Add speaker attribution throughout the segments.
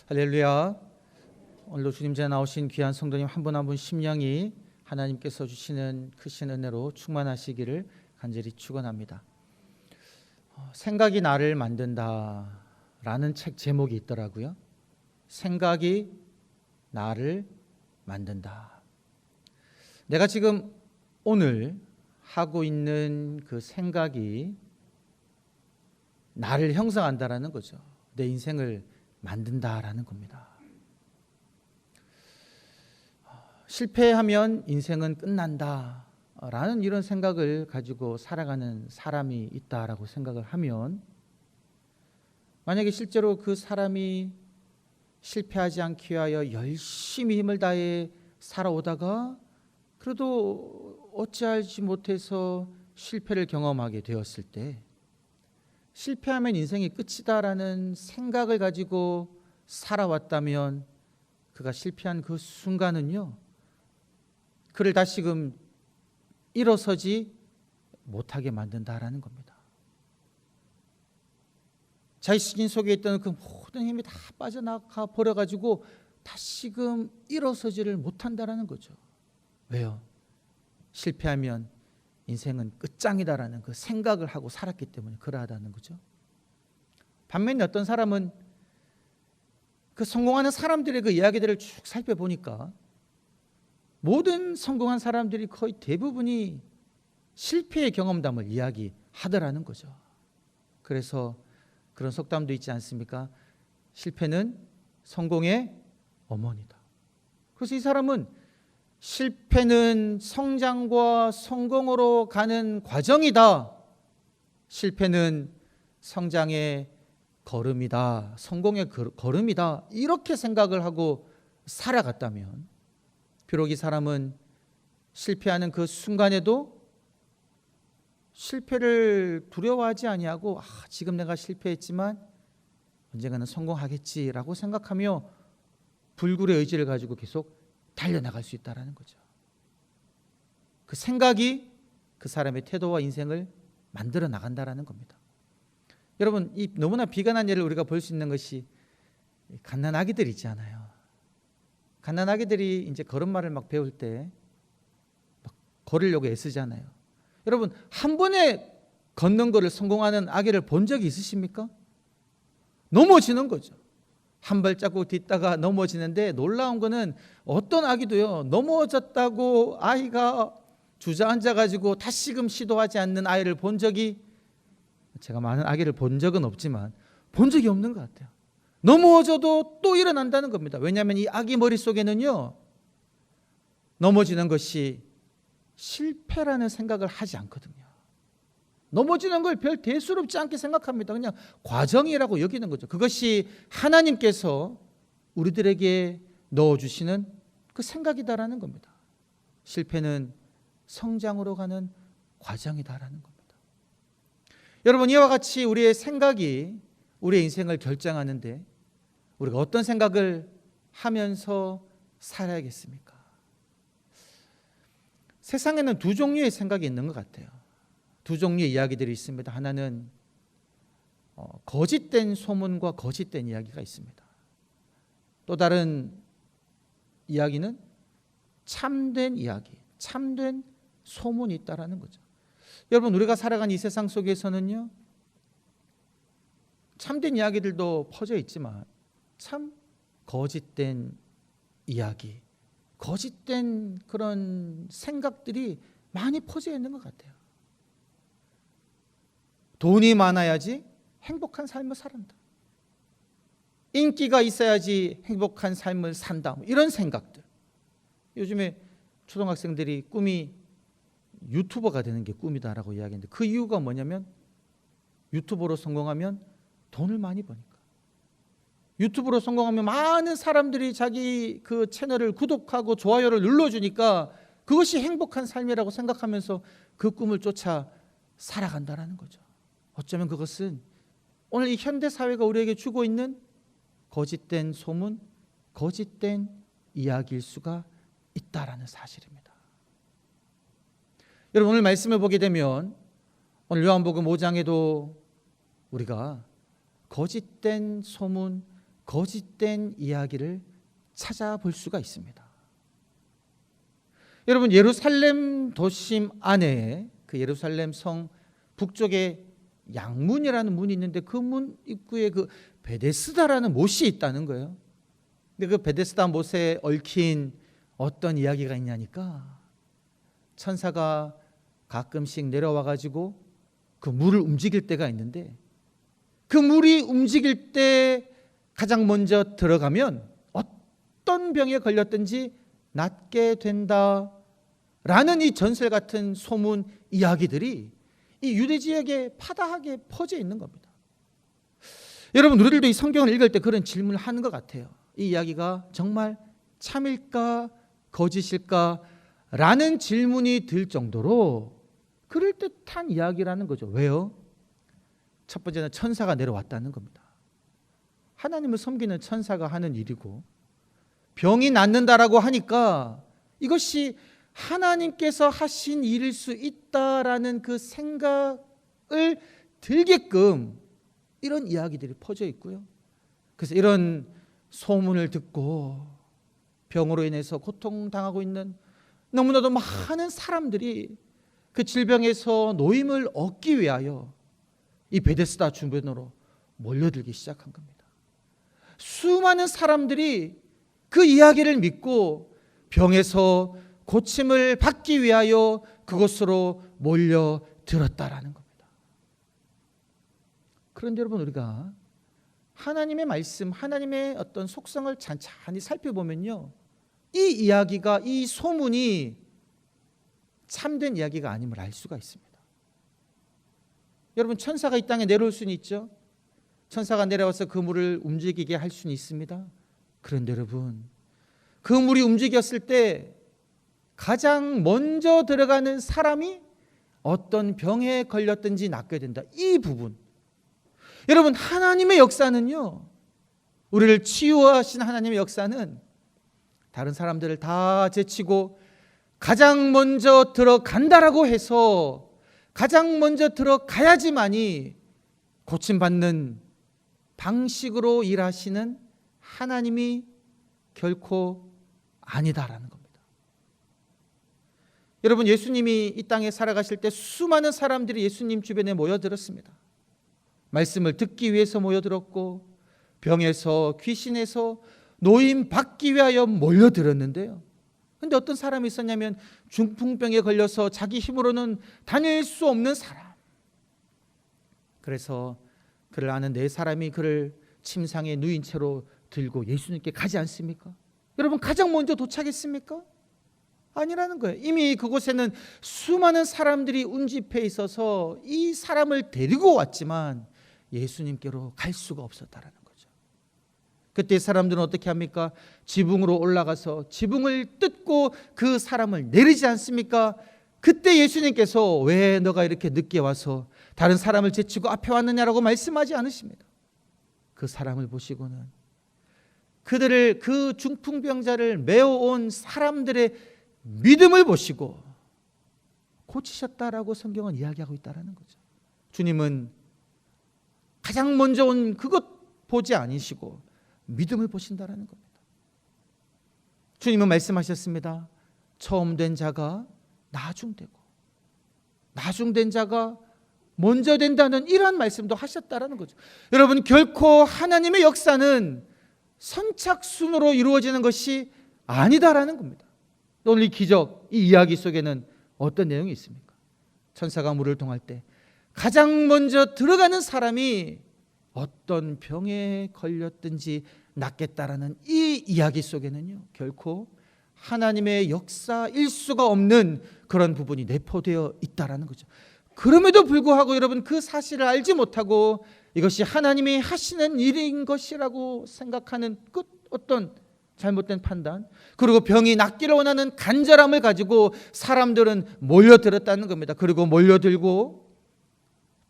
Speaker 1: 할렐루야. 오늘도 주님 전에 나오신 귀한 성도님 한 분 한 분 심령이 하나님께서 주시는 크신 은혜로 충만하시기를 간절히 축원합니다. 생각이 나를 만든다라는 책 제목이 있더라고요. 생각이 나를 만든다. 내가 지금 오늘 하고 있는 그 생각이 나를 형성한다라는 거죠. 내 인생을 만든다라는 겁니다. 실패하면 인생은 끝난다라는 이런 생각을 가지고 살아가는 사람이 있다라고 생각을 하면, 만약에 실제로 그 사람이 실패하지 않기 위하여 열심히 힘을 다해 살아오다가 그래도 어찌하지 못해서 실패를 경험하게 되었을 때, 실패하면 인생이 끝이다라는 생각을 가지고 살아왔다면 그가 실패한 그 순간은요, 그를 다시금 일어서지 못하게 만든다라는 겁니다. 자신 속에 있던 그 모든 힘이 다 빠져나가 버려가지고 다시금 일어서지를 못한다라는 거죠. 왜요? 실패하면 인생은 끝장이다라는 그 생각을 하고 살았기 때문에 그러하다는 거죠. 반면에 어떤 사람은 그 성공하는 사람들의 그 이야기들을 쭉 살펴보니까 모든 성공한 사람들이 거의 대부분이 실패의 경험담을 이야기하더라는 거죠. 그래서 그런 속담도 있지 않습니까? 실패는 성공의 어머니다. 그래서 이 사람은 실패는 성장과 성공으로 가는 과정이다. 실패는 성장의 걸음이다. 성공의 걸음이다. 이렇게 생각을 하고 살아갔다면, 비록 이 사람은 실패하는 그 순간에도 실패를 두려워하지 아니하고 지금 내가 실패했지만 언젠가는 성공하겠지라고 생각하며 불굴의 의지를 가지고 계속 달려나갈 수 있다는 거죠. 그 생각이 그 사람의 태도와 인생을 만들어 나간다는 겁니다. 여러분, 이 너무나 비관한 예를 우리가 볼 수 있는 것이 갓난아기들 있잖아요. 갓난아기들이 이제 걸음마를 막 배울 때 막 걸으려고 애쓰잖아요. 여러분, 한 번에 걷는 거를 성공하는 아기를 본 적이 있으십니까? 넘어지는 거죠. 한 발자국 딛다가 넘어지는데, 놀라운 거는 어떤 아기도요, 넘어졌다고 아이가 주저앉아 가지고 다시금 시도하지 않는 아이를 본 적이, 제가 많은 아기를 본 적은 없지만 본 적이 없는 것 같아요. 넘어져도 또 일어난다는 겁니다. 왜냐하면 이 아기 머릿속에는요, 넘어지는 것이 실패라는 생각을 하지 않거든요. 넘어지는 걸 별 대수롭지 않게 생각합니다. 그냥 과정이라고 여기는 거죠. 그것이 하나님께서 우리들에게 넣어주시는 그 생각이다라는 겁니다. 실패는 성장으로 가는 과정이다라는 겁니다. 여러분, 이와 같이 우리의 생각이 우리의 인생을 결정하는데, 우리가 어떤 생각을 하면서 살아야겠습니까? 세상에는 두 종류의 생각이 있는 것 같아요. 두 종류의 이야기들이 있습니다. 하나는 거짓된 소문과 거짓된 이야기가 있습니다. 또 다른 이야기는 참된 이야기, 참된 소문이 있다라는 거죠. 여러분, 우리가 살아가는 이 세상 속에서는요, 참된 이야기들도 퍼져 있지만 참 거짓된 이야기, 거짓된 그런 생각들이 많이 퍼져 있는 것 같아요. 돈이 많아야지 행복한 삶을 산다. 인기가 있어야지 행복한 삶을 산다. 이런 생각들. 요즘에 초등학생들이 꿈이 유튜버가 되는 게 꿈이다라고 이야기하는데, 그 이유가 뭐냐면 유튜버로 성공하면 돈을 많이 버니까. 유튜브로 성공하면 많은 사람들이 자기 그 채널을 구독하고 좋아요를 눌러주니까 그것이 행복한 삶이라고 생각하면서 그 꿈을 쫓아 살아간다는 거죠. 어쩌면 그것은 오늘 이 현대 사회가 우리에게 주고 있는 거짓된 소문, 거짓된 이야기일 수가 있다라는 사실입니다. 여러분, 오늘 말씀을 보게 되면 오늘 요한복음 5장에도 우리가 거짓된 소문, 거짓된 이야기를 찾아볼 수가 있습니다. 여러분, 예루살렘 도심 안에 그 예루살렘 성 북쪽에 양문이라는 문이 있는데 그 문 입구에 그 베데스다라는 못이 있다는 거예요. 근데 그 베데스다 못에 얽힌 어떤 이야기가 있냐니까, 천사가 가끔씩 내려와 가지고 그 물을 움직일 때가 있는데, 그 물이 움직일 때 가장 먼저 들어가면 어떤 병에 걸렸든지 낫게 된다라는 이 전설 같은 소문 이야기들이 이 유대 지역에 파다하게 퍼져 있는 겁니다. 여러분, 우리들도 이 성경을 읽을 때 그런 질문을 하는 것 같아요. 이 이야기가 정말 참일까 거짓일까 라는 질문이 들 정도로 그럴듯한 이야기라는 거죠. 왜요? 첫 번째는 천사가 내려왔다는 겁니다. 하나님을 섬기는 천사가 하는 일이고, 병이 낫는다라고 하니까 이것이 하나님께서 하신 일일 수 있다라는 그 생각을 들게끔 이런 이야기들이 퍼져 있고요. 그래서 이런 소문을 듣고 병으로 인해서 고통당하고 있는 너무나도 많은 사람들이 그 질병에서 노임을 얻기 위하여 이 베데스다 주변으로 몰려들기 시작한 겁니다. 수많은 사람들이 그 이야기를 믿고 병에서 고침을 받기 위하여 그곳으로 몰려들었다라는 겁니다. 그런데 여러분, 우리가 하나님의 말씀, 하나님의 어떤 속성을 찬찬히 살펴보면요, 이 이야기가, 이 소문이 참된 이야기가 아님을 알 수가 있습니다. 여러분, 천사가 이 땅에 내려올 수는 있죠. 천사가 내려와서 그 물을 움직이게 할 수는 있습니다. 그런데 여러분, 그 물이 움직였을 때 가장 먼저 들어가는 사람이 어떤 병에 걸렸든지 낫게 된다. 이 부분, 여러분, 하나님의 역사는요, 우리를 치유하신 하나님의 역사는 다른 사람들을 다 제치고 가장 먼저 들어간다라고 해서 가장 먼저 들어가야지만이 고침받는 방식으로 일하시는 하나님이 결코 아니다라는 겁니다. 여러분, 예수님이 이 땅에 살아가실 때 수많은 사람들이 예수님 주변에 모여들었습니다. 말씀을 듣기 위해서 모여들었고, 병에서, 귀신에서 노임 받기 위하여 몰려들었는데요. 그런데 어떤 사람이 있었냐면 중풍병에 걸려서 자기 힘으로는 다닐 수 없는 사람. 그래서 그를 아는 네 사람이 그를 침상에 누인 채로 들고 예수님께 가지 않습니까? 여러분, 가장 먼저 도착했습니까? 아니라는 거예요. 이미 그곳에는 수많은 사람들이 운집해 있어서 이 사람을 데리고 왔지만 예수님께로 갈 수가 없었다라는 거죠. 그때 사람들은 어떻게 합니까? 지붕으로 올라가서 지붕을 뜯고 그 사람을 내리지 않습니까? 그때 예수님께서 왜 너가 이렇게 늦게 와서 다른 사람을 제치고 앞에 왔느냐라고 말씀하지 않으십니다. 그 사람을 보시고는 그들을, 그 중풍병자를 메어온 사람들의 믿음을 보시고 고치셨다라고 성경은 이야기하고 있다는 거죠. 주님은 가장 먼저 온 그것 보지 않으시고 믿음을 보신다는 겁니다. 주님은 말씀하셨습니다. 처음 된 자가 나중되고 나중된 자가 먼저 된다는 이러한 말씀도 하셨다는 거죠. 여러분, 결코 하나님의 역사는 선착순으로 이루어지는 것이 아니다라는 겁니다. 오늘 이 기적, 이 이야기 속에는 어떤 내용이 있습니까? 천사가 물을 통할 때 가장 먼저 들어가는 사람이 어떤 병에 걸렸든지 낫겠다라는 이 이야기 속에는요, 결코 하나님의 역사일 수가 없는 그런 부분이 내포되어 있다라는 거죠. 그럼에도 불구하고 여러분, 그 사실을 알지 못하고 이것이 하나님이 하시는 일인 것이라고 생각하는 그 어떤 잘못된 판단, 그리고 병이 낫기를 원하는 간절함을 가지고 사람들은 몰려들었다는 겁니다. 그리고 몰려들고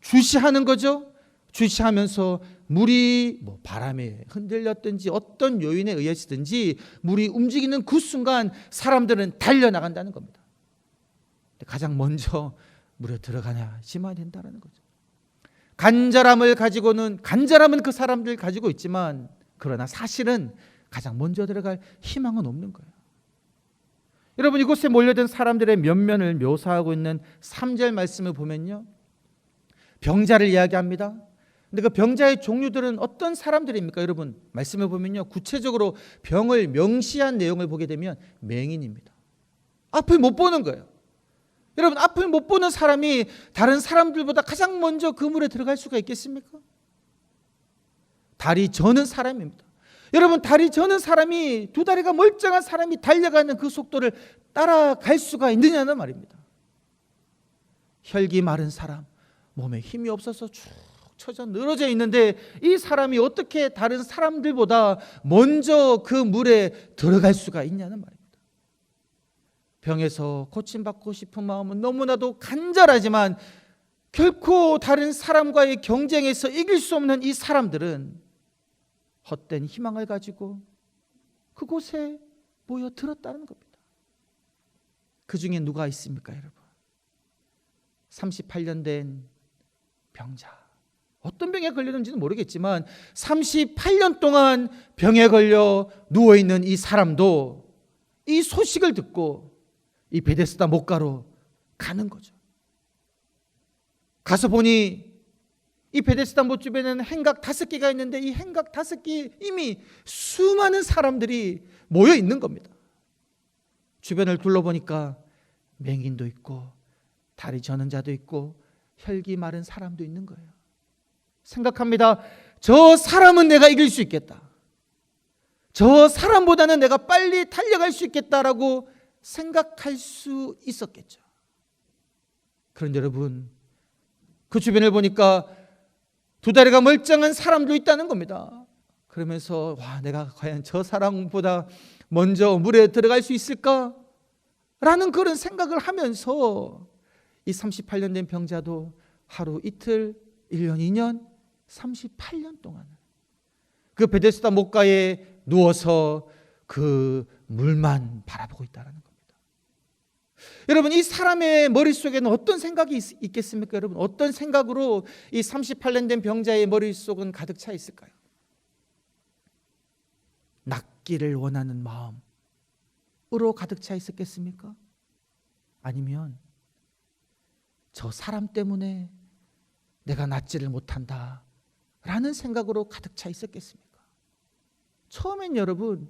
Speaker 1: 주시하는 거죠. 주시하면서 물이 바람에 흔들렸든지 어떤 요인에 의해서든지 물이 움직이는 그 순간 사람들은 달려나간다는 겁니다. 가장 먼저 물에 들어가야지만 된다는 거죠. 간절함은 그 사람들 가지고 있지만 그러나 사실은 가장 먼저 들어갈 희망은 없는 거예요. 여러분, 이곳에 몰려든 사람들의 면면을 묘사하고 있는 3절 말씀을 보면요, 병자를 이야기합니다. 근데 그 병자의 종류들은 어떤 사람들입니까? 여러분, 말씀을 보면요, 구체적으로 병을 명시한 내용을 보게 되면 맹인입니다. 앞을 못 보는 거예요. 여러분, 앞을 못 보는 사람이 다른 사람들보다 가장 먼저 그 물에 들어갈 수가 있겠습니까? 다리 저는 사람입니다. 여러분, 다리 저는 사람이, 두 다리가 멀쩡한 사람이 달려가는 그 속도를 따라갈 수가 있느냐는 말입니다. 혈기 마른 사람, 몸에 힘이 없어서 쭉 처져 늘어져 있는데 이 사람이 어떻게 다른 사람들보다 먼저 그 물에 들어갈 수가 있냐는 말입니다. 병에서 고침받고 싶은 마음은 너무나도 간절하지만 결코 다른 사람과의 경쟁에서 이길 수 없는 이 사람들은 헛된 희망을 가지고 그곳에 모여들었다는 겁니다. 그 중에 누가 있습니까, 여러분? 38년 된 병자. 어떤 병에 걸렸는지는 모르겠지만 38년 동안 병에 걸려 누워있는 이 사람도 이 소식을 듣고 이 베데스다 못가로 가는 거죠. 가서 보니 이 베데스다 못 주변에는 행각 5개가 있는데 이 행각 5개에 이미 수많은 사람들이 모여 있는 겁니다. 주변을 둘러보니까 맹인도 있고 다리 저는 자도 있고 혈기 마른 사람도 있는 거예요. 생각합니다. 저 사람은 내가 이길 수 있겠다. 저 사람보다는 내가 빨리 달려갈 수 있겠다라고 생각할 수 있었겠죠. 그런데 여러분, 그 주변을 보니까 두 다리가 멀쩡한 사람도 있다는 겁니다. 그러면서 내가 과연 저 사람보다 먼저 물에 들어갈 수 있을까? 라는 그런 생각을 하면서 이 38년 된 병자도 하루 이틀, 1년, 2년, 38년 동안 그 베데스다 못가에 누워서 그 물만 바라보고 있다는 겁니다. 여러분, 이 사람의 머릿속에는 어떤 생각이 있겠습니까? 여러분, 어떤 생각으로 이 38년 된 병자의 머릿속은 가득 차 있을까요? 낫기를 원하는 마음으로 가득 차 있었겠습니까? 아니면 저 사람 때문에 내가 낫지를 못한다 라는 생각으로 가득 차 있었겠습니까? 처음엔 여러분,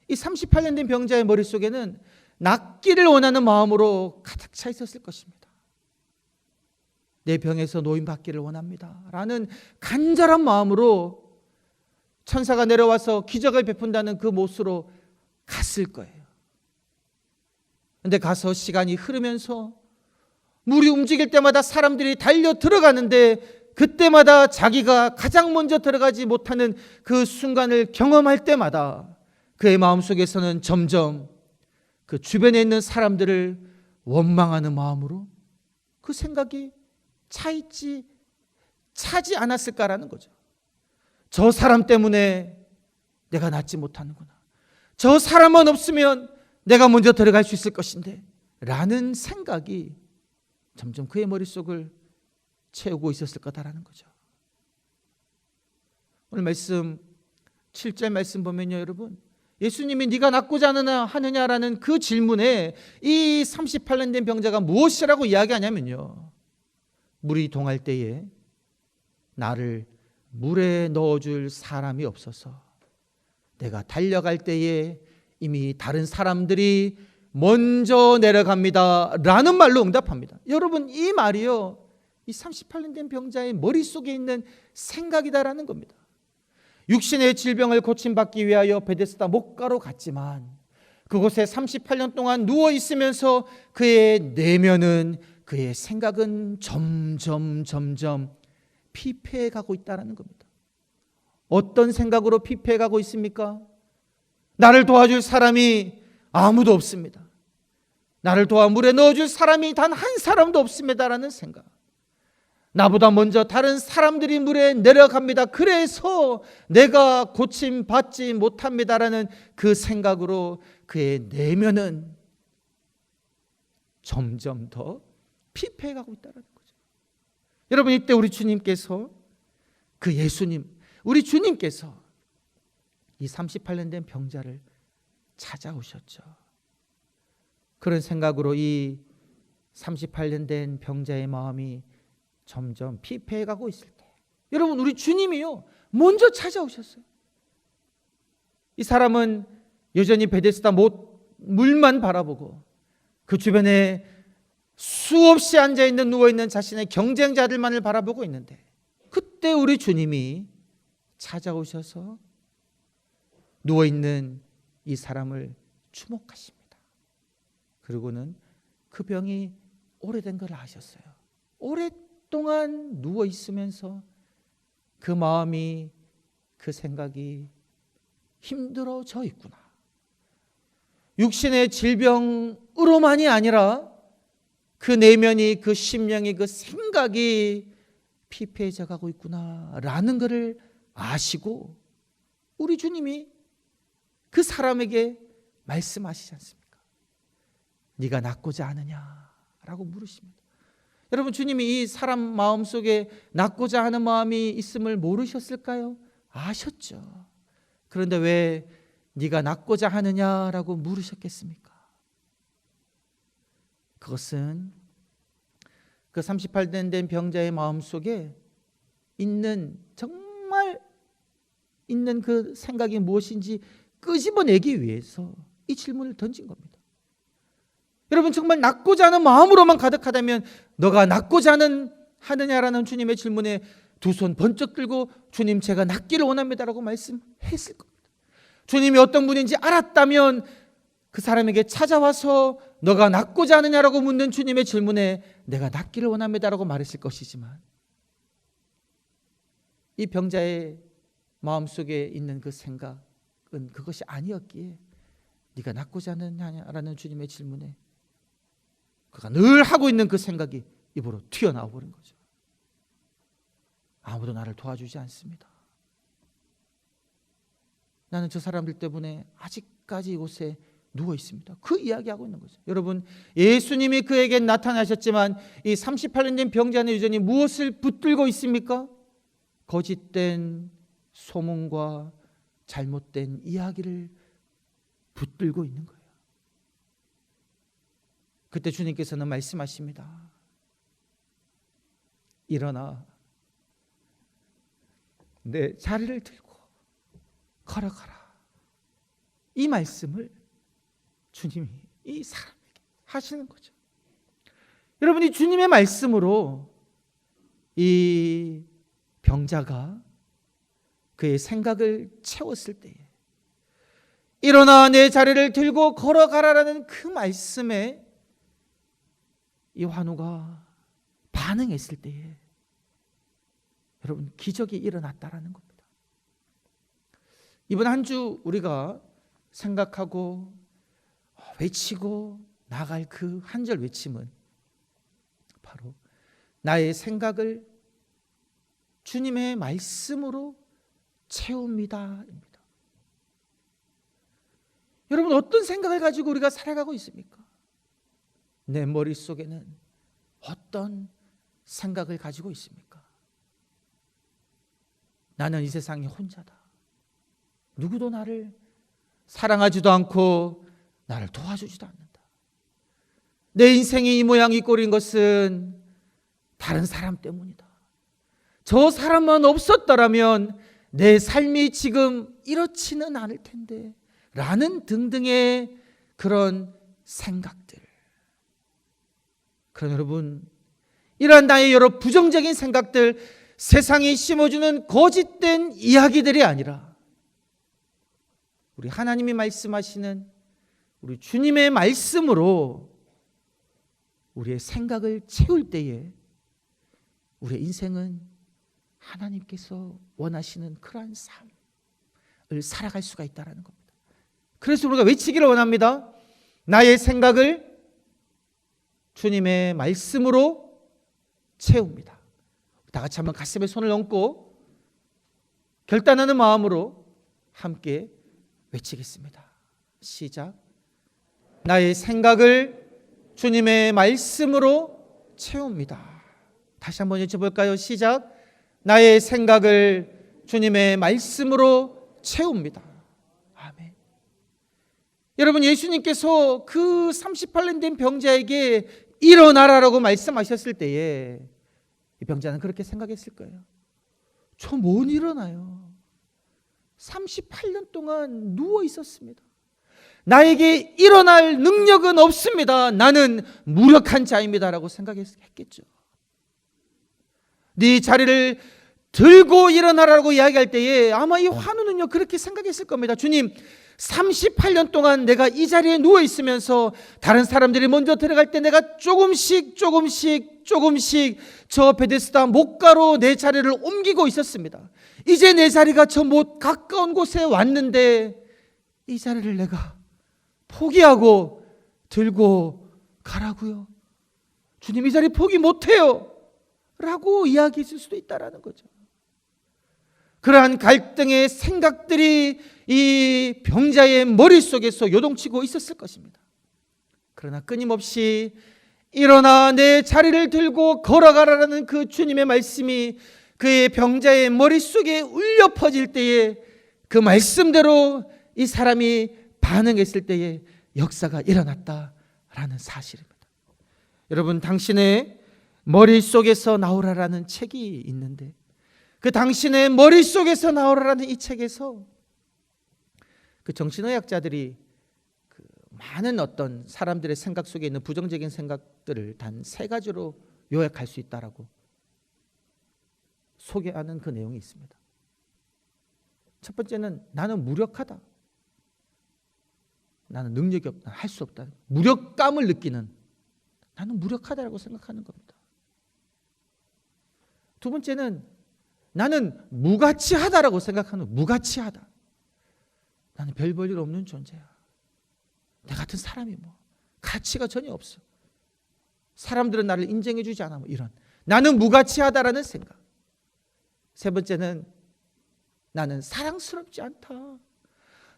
Speaker 1: 이 38년 된 병자의 머릿속에는 낫기를 원하는 마음으로 가득 차 있었을 것입니다. 내 병에서 노임받기를 원합니다 라는 간절한 마음으로 천사가 내려와서 기적을 베푼다는 그 못으로 갔을 거예요. 그런데 가서 시간이 흐르면서 물이 움직일 때마다 사람들이 달려 들어가는데 그때마다 자기가 가장 먼저 들어가지 못하는 그 순간을 경험할 때마다 그의 마음속에서는 점점 그 주변에 있는 사람들을 원망하는 마음으로 그 생각이 차지 않았을까라는 거죠. 저 사람 때문에 내가 낫지 못하는구나. 저 사람만 없으면 내가 먼저 들어갈 수 있을 것인데 라는 생각이 점점 그의 머릿속을 채우고 있었을 거다라는 거죠. 오늘 말씀 7절 말씀 보면요, 여러분, 예수님이 네가 낫고자 하느냐라는 그 질문에 이 38년 된 병자가 무엇이라고 이야기하냐면요, 물이 동할 때에 나를 물에 넣어줄 사람이 없어서 내가 달려갈 때에 이미 다른 사람들이 먼저 내려갑니다 라는 말로 응답합니다. 여러분, 이 말이요, 이 38년 된 병자의 머릿속에 있는 생각이다라는 겁니다. 육신의 질병을 고침받기 위하여 베데스다 못가로 갔지만 그곳에 38년 동안 누워 있으면서 그의 내면은, 그의 생각은 점점 피폐해가고 있다는 겁니다. 어떤 생각으로 피폐해가고 있습니까? 나를 도와줄 사람이 아무도 없습니다. 나를 도와 물에 넣어줄 사람이 단 한 사람도 없습니다라는 생각. 나보다 먼저 다른 사람들이 물에 내려갑니다. 그래서 내가 고침받지 못합니다라는 그 생각으로 그의 내면은 점점 더 피폐해가고 있다는 거죠. 여러분, 이때 우리 주님께서, 그 예수님, 우리 주님께서 이 38년 된 병자를 찾아오셨죠. 그런 생각으로 이 38년 된 병자의 마음이 점점 피폐해가고 있을 때, 여러분, 우리 주님이요 먼저 찾아오셨어요. 이 사람은 여전히 베데스다 물만 바라보고 그 주변에 수없이 앉아있는 누워있는 자신의 경쟁자들만을 바라보고 있는데, 그때 우리 주님이 찾아오셔서 누워있는 이 사람을 주목하십니다. 그리고는 그 병이 오래된 걸 아셨어요. 오랫동안 누워있으면서 그 마음이, 그 생각이 힘들어져 있구나. 육신의 질병으로만이 아니라 그 내면이, 그 심령이, 그 생각이 피폐해져 가고 있구나라는 것을 아시고 우리 주님이 그 사람에게 말씀하시지 않습니까? 네가 낫고자 하느냐라고 물으십니다. 여러분, 주님이 이 사람 마음속에 낫고자 하는 마음이 있음을 모르셨을까요? 아셨죠. 그런데 왜 네가 낫고자 하느냐라고 물으셨겠습니까? 그것은 그 38년 된 병자의 마음속에 정말 있는 그 생각이 무엇인지 끄집어내기 위해서 이 질문을 던진 겁니다. 여러분, 정말 낫고자 하는 마음으로만 가득하다면 너가 낫고자 하느냐라는 주님의 질문에 두 손 번쩍 들고 주님, 제가 낫기를 원합니다라고 말씀했을 겁니다. 주님이 어떤 분인지 알았다면 그 사람에게 찾아와서 너가 낫고자 하느냐라고 묻는 주님의 질문에 내가 낫기를 원합니다라고 말했을 것이지만, 이 병자의 마음속에 있는 그 생각은 그것이 아니었기에 네가 낫고자 하느냐라는 주님의 질문에 그가 늘 하고 있는 그 생각이 입으로 튀어나와 버린 거죠. 아무도 나를 도와주지 않습니다. 나는 저 사람들 때문에 아직까지 이곳에 누워 있습니다. 그 이야기하고 있는 거죠. 여러분, 예수님이 그에게 나타나셨지만 이 38년 된 병자는 여전히 무엇을 붙들고 있습니까? 거짓된 소문과 잘못된 이야기를 붙들고 있는 거예요. 그때 주님께서는 말씀하십니다. 일어나 내 자리를 들고 걸어가라. 이 말씀을 주님이 이 사람에게 하시는 거죠. 여러분, 이 주님의 말씀으로 이 병자가 그의 생각을 채웠을 때에, 일어나 내 자리를 들고 걸어가라라는 그 말씀에 이 환우가 반응했을 때에 여러분, 기적이 일어났다라는 겁니다. 이번 한 주 우리가 생각하고 외치고 나갈 그 한 절 외침은 바로 나의 생각을 주님의 말씀으로 채웁니다입니다. 여러분, 어떤 생각을 가지고 우리가 살아가고 있습니까? 내 머릿속에는 어떤 생각을 가지고 있습니까? 나는 이 세상에 혼자다. 누구도 나를 사랑하지도 않고 나를 도와주지도 않는다. 내 인생이 이 모양 이 꼴인 것은 다른 사람 때문이다. 저 사람만 없었더라면 내 삶이 지금 이렇지는 않을 텐데 라는 등등의 그런 생각들. 그럼 여러분, 이러한 나의 여러 부정적인 생각들, 세상이 심어주는 거짓된 이야기들이 아니라 우리 하나님이 말씀하시는 우리 주님의 말씀으로 우리의 생각을 채울 때에 우리의 인생은 하나님께서 원하시는 그러한 삶을 살아갈 수가 있다는 겁니다. 그래서 우리가 외치기를 원합니다. 나의 생각을 주님의 말씀으로 채웁니다. 다 같이 한번 가슴에 손을 얹고 결단하는 마음으로 함께 외치겠습니다. 시작. 나의 생각을 주님의 말씀으로 채웁니다. 다시 한번 외쳐볼까요? 시작. 나의 생각을 주님의 말씀으로 채웁니다. 여러분, 예수님께서 그 38년 된 병자에게 일어나라라고 말씀하셨을 때에 이 병자는 그렇게 생각했을 거예요. 저 못 일어나요. 38년 동안 누워 있었습니다. 나에게 일어날 능력은 없습니다. 나는 무력한 자입니다라고 생각했겠죠. 네 자리를 들고 일어나라고 이야기할 때에 아마 이 환우는요 그렇게 생각했을 겁니다. 주님, 38년 동안 내가 이 자리에 누워 있으면서 다른 사람들이 먼저 들어갈 때 내가 조금씩 저 베데스다 목가로 내 자리를 옮기고 있었습니다. 이제 내 자리가 저 못 가까운 곳에 왔는데 이 자리를 내가 포기하고 들고 가라고요? 주님, 이 자리 포기 못해요 라고 이야기했을 수도 있다라는 거죠. 그러한 갈등의 생각들이 이 병자의 머릿속에서 요동치고 있었을 것입니다. 그러나 끊임없이 일어나 내 자리를 들고 걸어가라는 그 주님의 말씀이 그의 병자의 머릿속에 울려 퍼질 때에 그 말씀대로 이 사람이 반응했을 때에 역사가 일어났다라는 사실입니다. 여러분, 당신의 머릿속에서 나오라라는 책이 있는데 그 당신의 머릿속에서 나오라라는 이 책에서 그 정신의학자들이 그 많은 어떤 사람들의 생각 속에 있는 부정적인 생각들을 단 3가지로 요약할 수 있다라고 소개하는 그 내용이 있습니다. 첫 번째는 나는 무력하다. 나는 능력이 없다. 할 수 없다. 무력감을 느끼는, 나는 무력하다라고 생각하는 겁니다. 두 번째는 나는 무가치하다라고 생각하는, 무가치하다. 나는 별 볼 일 없는 존재야. 내 같은 사람이 뭐 가치가 전혀 없어. 사람들은 나를 인정해 주지 않아. 뭐 이런, 나는 무가치하다라는 생각. 세 번째는 나는 사랑스럽지 않다.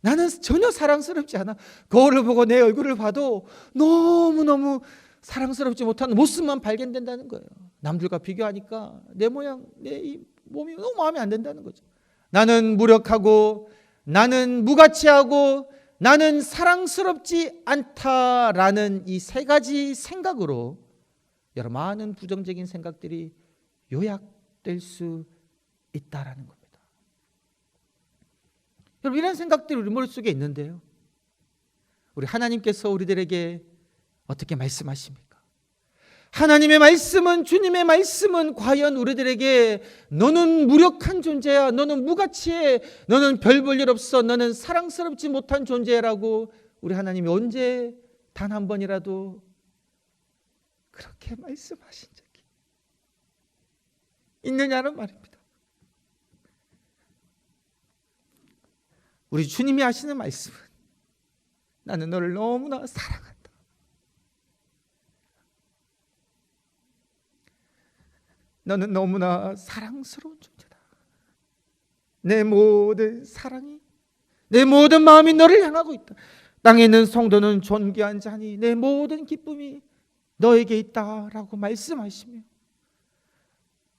Speaker 1: 나는 전혀 사랑스럽지 않아. 거울을 보고 내 얼굴을 봐도 너무너무 사랑스럽지 못한 모습만 발견된다는 거예요. 남들과 비교하니까 내 모양, 내 이 몸이 너무 마음에 안 든다는 거죠. 나는 무력하고, 나는 무가치하고, 나는 사랑스럽지 않다라는 이 3가지 생각으로 여러 많은 부정적인 생각들이 요약될 수 있다라는 겁니다. 여러분, 이런 생각들이 우리 머릿속에 있는데요, 우리 하나님께서 우리들에게 어떻게 말씀하십니까? 하나님의 말씀은, 주님의 말씀은 과연 우리들에게 너는 무력한 존재야, 너는 무가치해, 너는 별 볼 일 없어, 너는 사랑스럽지 못한 존재라고 우리 하나님이 언제 단 한 번이라도 그렇게 말씀하신 적이 있느냐는 말입니다. 우리 주님이 하시는 말씀은 나는 너를 너무나 사랑한다. 너는 너무나 사랑스러운 존재다. 내 모든 사랑이, 내 모든 마음이 너를 향하고 있다. 땅에 있는 성도는 존귀한 자니 내 모든 기쁨이 너에게 있다라고 말씀하시며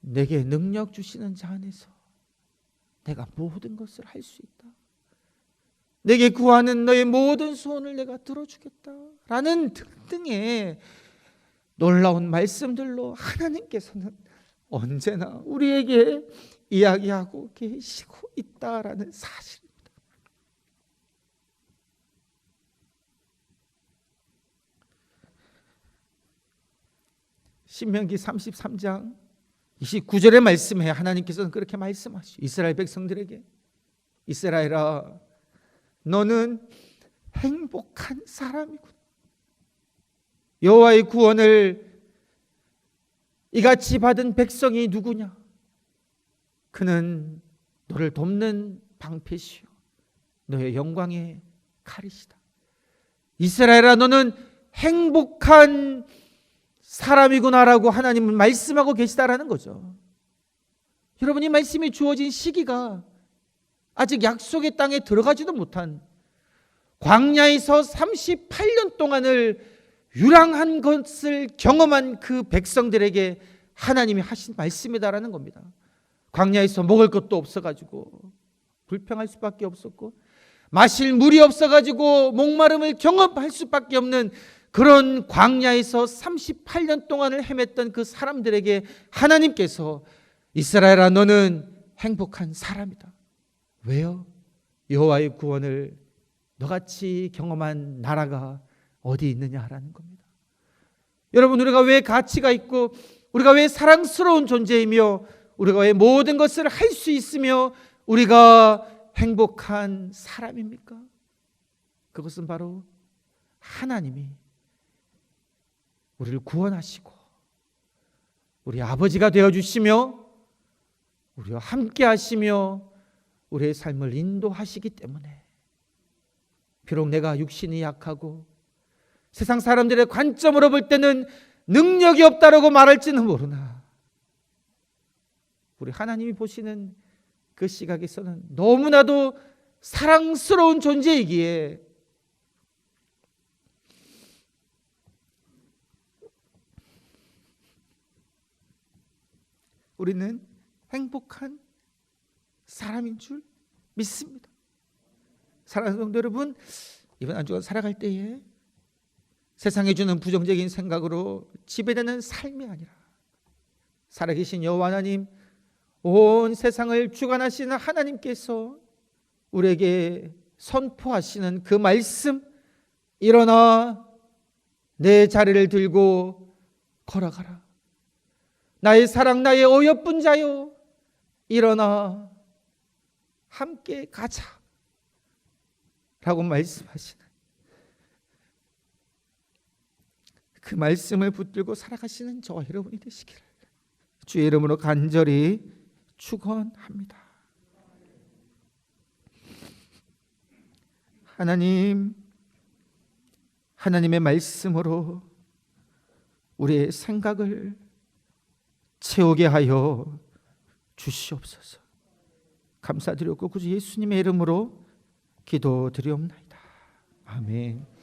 Speaker 1: 내게 능력 주시는 자 안에서 내가 모든 것을 할 수 있다. 내게 구하는 너의 모든 소원을 내가 들어주겠다라는 등등의 놀라운 말씀들로 하나님께서는 언제나 우리에게 이야기하고 계시고 있다라는 사실입니다. 신명기 33장 29절의 말씀에 하나님께서는 그렇게 말씀하시죠. 이스라엘 백성들에게, 이스라엘아, 너는 행복한 사람이군. 여호와의 구원을 이같이 받은 백성이 누구냐? 그는 너를 돕는 방패시요 너의 영광의 칼이시다. 이스라엘아, 너는 행복한 사람이구나라고 하나님은 말씀하고 계시다라는 거죠. 여러분, 이 말씀이 주어진 시기가 아직 약속의 땅에 들어가지도 못한 광야에서 38년 동안을 유랑한 것을 경험한 그 백성들에게 하나님이 하신 말씀이다라는 겁니다. 광야에서 먹을 것도 없어가지고 불평할 수밖에 없었고, 마실 물이 없어가지고 목마름을 경험할 수밖에 없는 그런 광야에서 38년 동안을 헤맸던 그 사람들에게 하나님께서 이스라엘아 너는 행복한 사람이다. 왜요? 여호와의 구원을 너같이 경험한 나라가 어디 있느냐라는 겁니다. 여러분, 우리가 왜 가치가 있고 우리가 왜 사랑스러운 존재이며 우리가 왜 모든 것을 할 수 있으며 우리가 행복한 사람입니까? 그것은 바로 하나님이 우리를 구원하시고 우리 아버지가 되어주시며 우리와 함께 하시며 우리의 삶을 인도하시기 때문에, 비록 내가 육신이 약하고 세상 사람들의 관점으로 볼 때는 능력이 없다라고 말할지는 모르나 우리 하나님이 보시는 그 시각에서는 너무나도 사랑스러운 존재이기에 우리는 행복한 사람인 줄 믿습니다. 사랑하는 성도 여러분, 이번 한 주간 살아갈 때에 세상에 주는 부정적인 생각으로 지배되는 삶이 아니라 살아계신 여호와 하나님, 온 세상을 주관하시는 하나님께서 우리에게 선포하시는 그 말씀, 일어나 내 자리를 들고 걸어가라. 나의 사랑, 나의 어여쁜 자요, 일어나 함께 가자 라고 말씀하시는 그 말씀을 붙들고 살아가시는 저와 여러분이 되시기를 주의 이름으로 간절히 축원합니다. 하나님, 하나님의 말씀으로 우리의 생각을 채우게 하여 주시옵소서. 감사드렸고 구주 예수님의 이름으로 기도드리옵나이다. 아멘.